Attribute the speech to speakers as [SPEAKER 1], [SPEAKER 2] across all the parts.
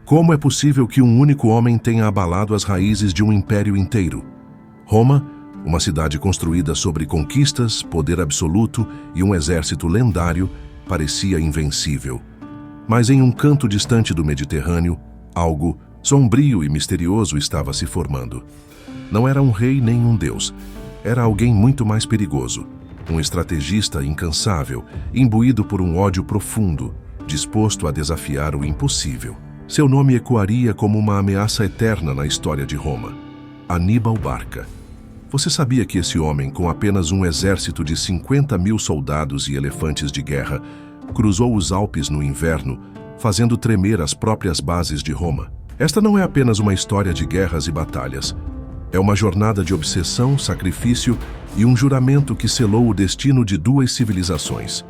[SPEAKER 1] Como é possível que um único homem tenha abalado as raízes de um império inteiro? Roma, uma cidade construída sobre conquistas, poder absoluto e um exército lendário, parecia invencível. Mas em um canto distante do Mediterrâneo, algo sombrio e misterioso estava se formando. Não era um rei nem um deus. Era alguém muito mais perigoso. Um estrategista incansável, imbuído por um ódio profundo, disposto a desafiar o impossível. Seu nome ecoaria como uma ameaça eterna na história de Roma: Aníbal Barca. Você sabia que esse homem, com apenas um exército de 50.000 soldados e elefantes de guerra, cruzou os Alpes no inverno, fazendo tremer as próprias bases de Roma? Esta não é apenas uma história de guerras e batalhas. É uma jornada de obsessão, sacrifício e um juramento que selou o destino de duas civilizações.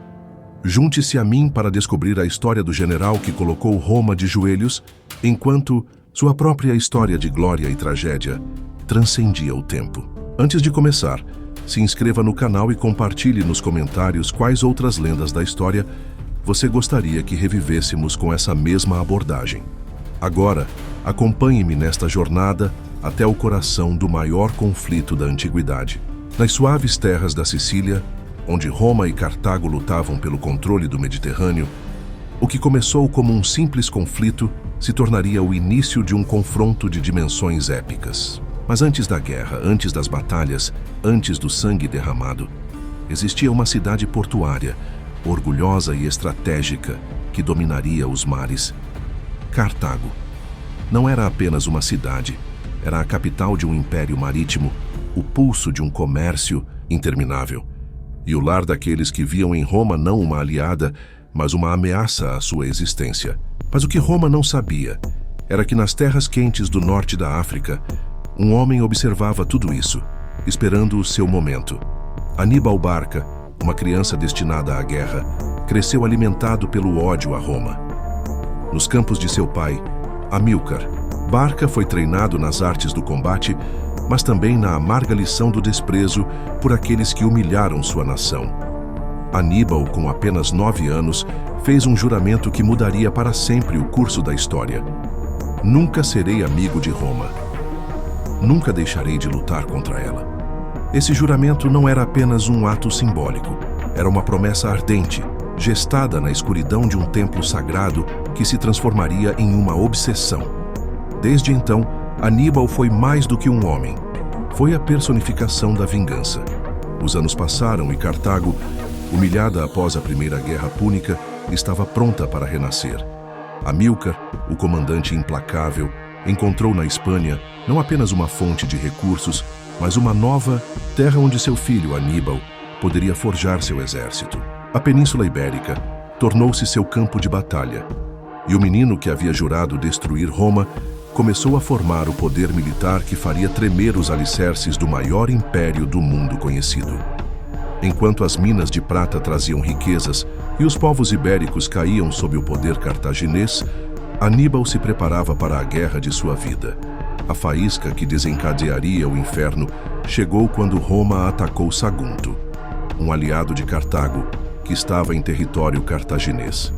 [SPEAKER 1] Junte-se a mim para descobrir a história do general que colocou Roma de joelhos, enquanto sua própria história de glória e tragédia transcendia o tempo. Antes de começar, se inscreva no canal e compartilhe nos comentários quais outras lendas da história você gostaria que revivêssemos com essa mesma abordagem. Agora, acompanhe-me nesta jornada até o coração do maior conflito da antiguidade. Nas suaves terras da Sicília, onde Roma e Cartago lutavam pelo controle do Mediterrâneo, o que começou como um simples conflito se tornaria o início de um confronto de dimensões épicas. Mas antes da guerra, antes das batalhas, antes do sangue derramado, existia uma cidade portuária, orgulhosa e estratégica, que dominaria os mares: Cartago. Não era apenas uma cidade, era a capital de um império marítimo, o pulso de um comércio interminável, e o lar daqueles que viam em Roma não uma aliada, mas uma ameaça à sua existência. Mas o que Roma não sabia era que nas terras quentes do norte da África, um homem observava tudo isso, esperando o seu momento. Aníbal Barca, uma criança destinada à guerra, cresceu alimentado pelo ódio a Roma. Nos campos de seu pai, Amílcar, Barca foi treinado nas artes do combate, mas também na amarga lição do desprezo por aqueles que humilharam sua nação. Aníbal, com apenas 9 anos, fez um juramento que mudaria para sempre o curso da história: nunca serei amigo de Roma. Nunca deixarei de lutar contra ela. Esse juramento não era apenas um ato simbólico. Era uma promessa ardente, gestada na escuridão de um templo sagrado que se transformaria em uma obsessão. Desde então, Aníbal foi mais do que um homem. Foi a personificação da vingança. Os anos passaram e Cartago, humilhada após a Primeira Guerra Púnica, estava pronta para renascer. Amílcar, o comandante implacável, encontrou na Espanha não apenas uma fonte de recursos, mas uma nova terra onde seu filho, Aníbal, poderia forjar seu exército. A Península Ibérica tornou-se seu campo de batalha, e o menino que havia jurado destruir Roma começou a formar o poder militar que faria tremer os alicerces do maior império do mundo conhecido. Enquanto as minas de prata traziam riquezas e os povos ibéricos caíam sob o poder cartaginês, Aníbal se preparava para a guerra de sua vida. A faísca que desencadearia o inferno chegou quando Roma atacou Sagunto, um aliado de Cartago, que estava em território cartaginês.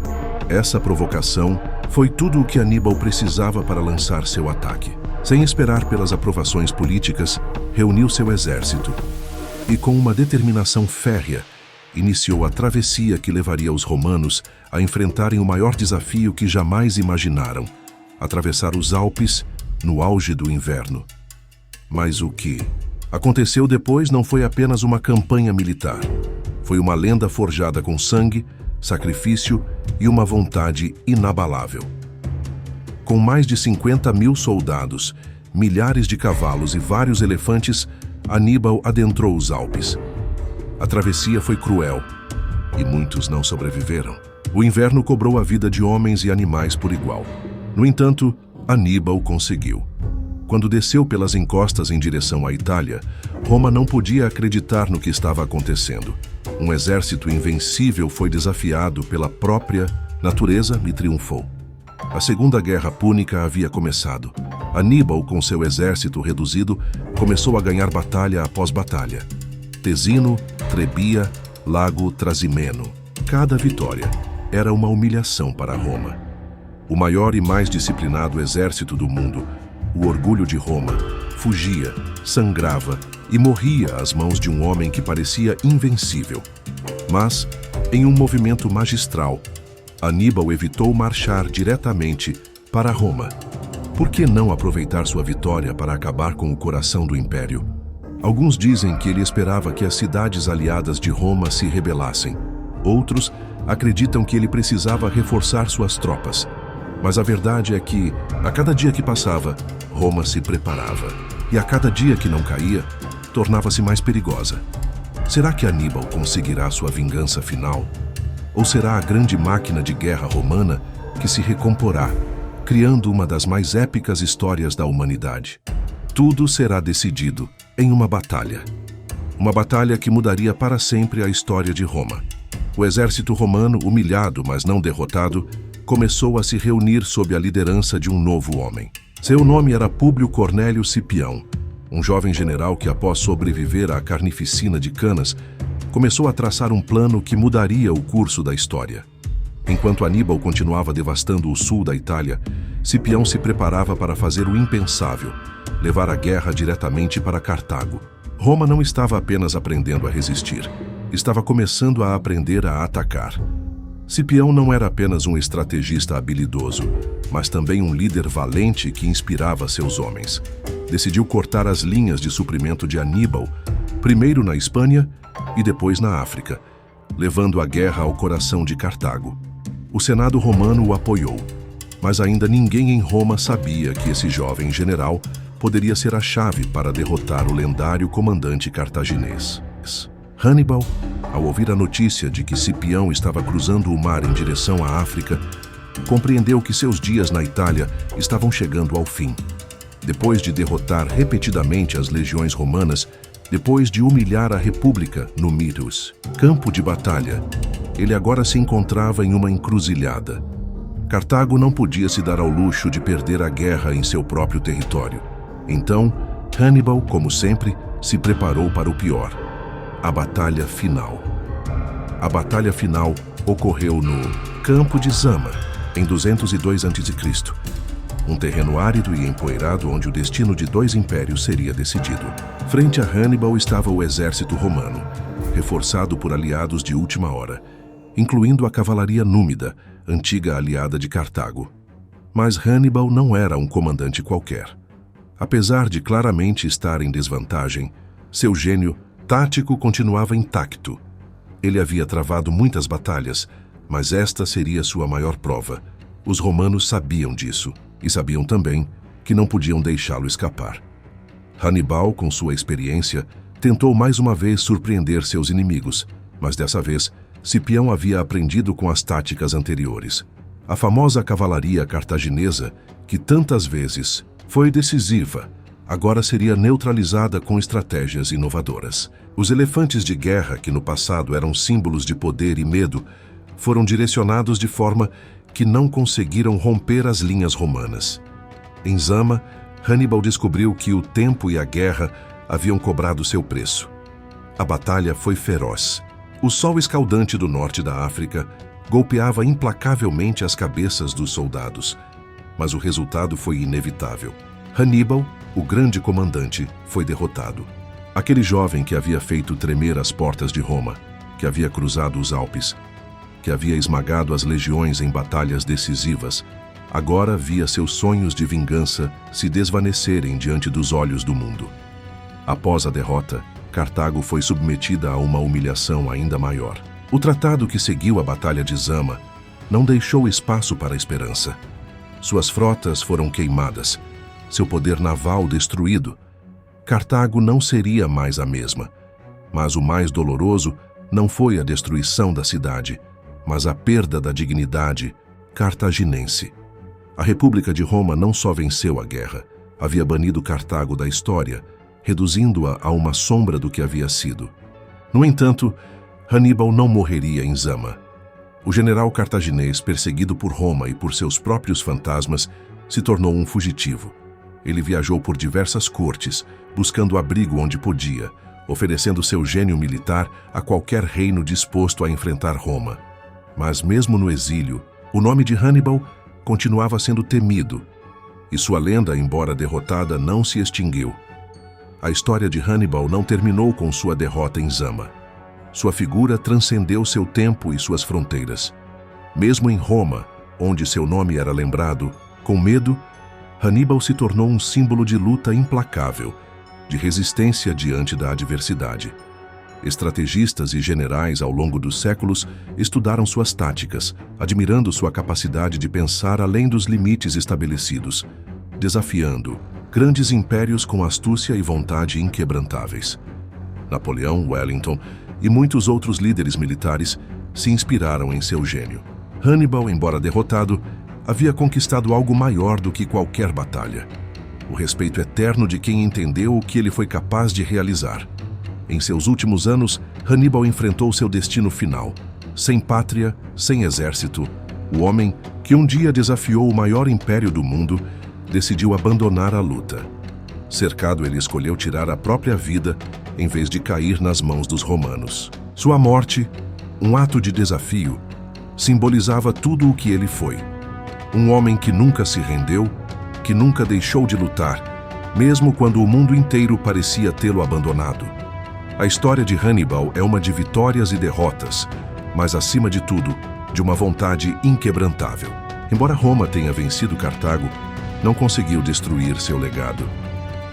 [SPEAKER 1] Essa provocação foi tudo o que Aníbal precisava para lançar seu ataque. Sem esperar pelas aprovações políticas, reuniu seu exército e, com uma determinação férrea, iniciou a travessia que levaria os romanos a enfrentarem o maior desafio que jamais imaginaram: atravessar os Alpes no auge do inverno. Mas o que aconteceu depois não foi apenas uma campanha militar. Foi uma lenda forjada com sangue, sacrifício e uma vontade inabalável. Com mais de 50.000 soldados, milhares de cavalos e vários elefantes, Aníbal adentrou os Alpes. A travessia foi cruel e muitos não sobreviveram. O inverno cobrou a vida de homens e animais por igual. No entanto, Aníbal conseguiu. Quando desceu pelas encostas em direção à Itália, Roma não podia acreditar no que estava acontecendo. Um exército invencível foi desafiado pela própria natureza e triunfou. A Segunda Guerra Púnica havia começado. Aníbal, com seu exército reduzido, começou a ganhar batalha após batalha. Tesino, Trebia, Lago Trasimeno. Cada vitória era uma humilhação para Roma. O maior e mais disciplinado exército do mundo, o orgulho de Roma, fugia, sangrava e morria às mãos de um homem que parecia invencível. Mas, em um movimento magistral, Aníbal evitou marchar diretamente para Roma. Por que não aproveitar sua vitória para acabar com o coração do império? Alguns dizem que ele esperava que as cidades aliadas de Roma se rebelassem. Outros acreditam que ele precisava reforçar suas tropas. Mas a verdade é que, a cada dia que passava, Roma se preparava. E a cada dia que não caía, tornava-se mais perigosa. Será que Aníbal conseguirá sua vingança final? Ou será a grande máquina de guerra romana que se recomporá, criando uma das mais épicas histórias da humanidade? Tudo será decidido em uma batalha. Uma batalha que mudaria para sempre a história de Roma. O exército romano, humilhado, mas não derrotado, começou a se reunir sob a liderança de um novo homem. Seu nome era Públio Cornélio Cipião, um jovem general que, após sobreviver à carnificina de Canas, começou a traçar um plano que mudaria o curso da história. Enquanto Aníbal continuava devastando o sul da Itália, Cipião se preparava para fazer o impensável, levar a guerra diretamente para Cartago. Roma não estava apenas aprendendo a resistir, estava começando a aprender a atacar. Cipião não era apenas um estrategista habilidoso, mas também um líder valente que inspirava seus homens. Decidiu cortar as linhas de suprimento de Aníbal, primeiro na Espanha e depois na África, levando a guerra ao coração de Cartago. O Senado romano o apoiou, mas ainda ninguém em Roma sabia que esse jovem general poderia ser a chave para derrotar o lendário comandante cartaginês. Hannibal, ao ouvir a notícia de que Cipião estava cruzando o mar em direção à África, compreendeu que seus dias na Itália estavam chegando ao fim. Depois de derrotar repetidamente as legiões romanas, depois de humilhar a República no Miros, campo de batalha, ele agora se encontrava em uma encruzilhada. Cartago não podia se dar ao luxo de perder a guerra em seu próprio território. Então, Hannibal, como sempre, se preparou para o pior: a batalha final. A batalha final ocorreu no Campo de Zama, em 202 a.C., um terreno árido e empoeirado onde o destino de dois impérios seria decidido. Frente a Hannibal estava o exército romano, reforçado por aliados de última hora, incluindo a cavalaria númida, antiga aliada de Cartago. Mas Hannibal não era um comandante qualquer. Apesar de claramente estar em desvantagem, seu gênio tático continuava intacto. Ele havia travado muitas batalhas, mas esta seria sua maior prova. Os romanos sabiam disso, e sabiam também que não podiam deixá-lo escapar. Hannibal, com sua experiência, tentou mais uma vez surpreender seus inimigos, mas dessa vez, Cipião havia aprendido com as táticas anteriores. A famosa cavalaria cartaginesa, que tantas vezes foi decisiva, agora seria neutralizada com estratégias inovadoras. Os elefantes de guerra, que no passado eram símbolos de poder e medo, foram direcionados de forma que não conseguiram romper as linhas romanas. Em Zama, Hannibal descobriu que o tempo e a guerra haviam cobrado seu preço. A batalha foi feroz. O sol escaldante do norte da África golpeava implacavelmente as cabeças dos soldados, mas o resultado foi inevitável. Hannibal, o grande comandante, foi derrotado. Aquele jovem que havia feito tremer as portas de Roma, que havia cruzado os Alpes, que havia esmagado as legiões em batalhas decisivas, agora via seus sonhos de vingança se desvanecerem diante dos olhos do mundo. Após a derrota, Cartago foi submetida a uma humilhação ainda maior. O tratado que seguiu a Batalha de Zama não deixou espaço para a esperança. Suas frotas foram queimadas, seu poder naval destruído. Cartago não seria mais a mesma. Mas o mais doloroso não foi a destruição da cidade, mas a perda da dignidade cartaginense. A República de Roma não só venceu a guerra, havia banido Cartago da história, reduzindo-a a uma sombra do que havia sido. No entanto, Hannibal não morreria em Zama. O general cartaginês, perseguido por Roma e por seus próprios fantasmas, se tornou um fugitivo. Ele viajou por diversas cortes, buscando abrigo onde podia, oferecendo seu gênio militar a qualquer reino disposto a enfrentar Roma. Mas mesmo no exílio, o nome de Hannibal continuava sendo temido, e sua lenda, embora derrotada, não se extinguiu. A história de Hannibal não terminou com sua derrota em Zama. Sua figura transcendeu seu tempo e suas fronteiras. Mesmo em Roma, onde seu nome era lembrado, com medo, Hannibal se tornou um símbolo de luta implacável, de resistência diante da adversidade. Estrategistas e generais ao longo dos séculos estudaram suas táticas, admirando sua capacidade de pensar além dos limites estabelecidos, desafiando grandes impérios com astúcia e vontade inquebrantáveis. Napoleão, Wellington e muitos outros líderes militares se inspiraram em seu gênio. Hannibal, embora derrotado, havia conquistado algo maior do que qualquer batalha: o respeito eterno de quem entendeu o que ele foi capaz de realizar. Em seus últimos anos, Hannibal enfrentou seu destino final. Sem pátria, sem exército, o homem, que um dia desafiou o maior império do mundo, decidiu abandonar a luta. Cercado, ele escolheu tirar a própria vida em vez de cair nas mãos dos romanos. Sua morte, um ato de desafio, simbolizava tudo o que ele foi. Um homem que nunca se rendeu, que nunca deixou de lutar, mesmo quando o mundo inteiro parecia tê-lo abandonado. A história de Hannibal é uma de vitórias e derrotas, mas, acima de tudo, de uma vontade inquebrantável. Embora Roma tenha vencido Cartago, não conseguiu destruir seu legado.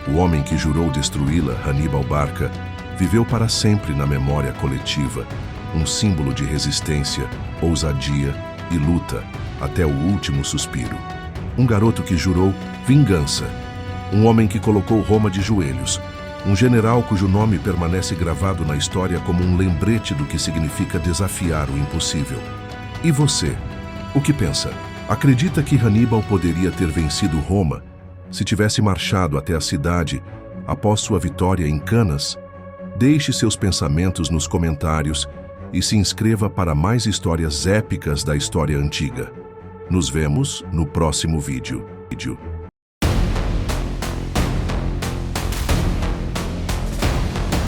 [SPEAKER 1] O homem que jurou destruí-la, Hannibal Barca, viveu para sempre na memória coletiva, um símbolo de resistência, ousadia e luta até o último suspiro. Um garoto que jurou vingança, um homem que colocou Roma de joelhos, um general cujo nome permanece gravado na história como um lembrete do que significa desafiar o impossível. E você, o que pensa? Acredita que Hannibal poderia ter vencido Roma se tivesse marchado até a cidade após sua vitória em Canas? Deixe seus pensamentos nos comentários e se inscreva para mais histórias épicas da história antiga. Nos vemos no próximo vídeo.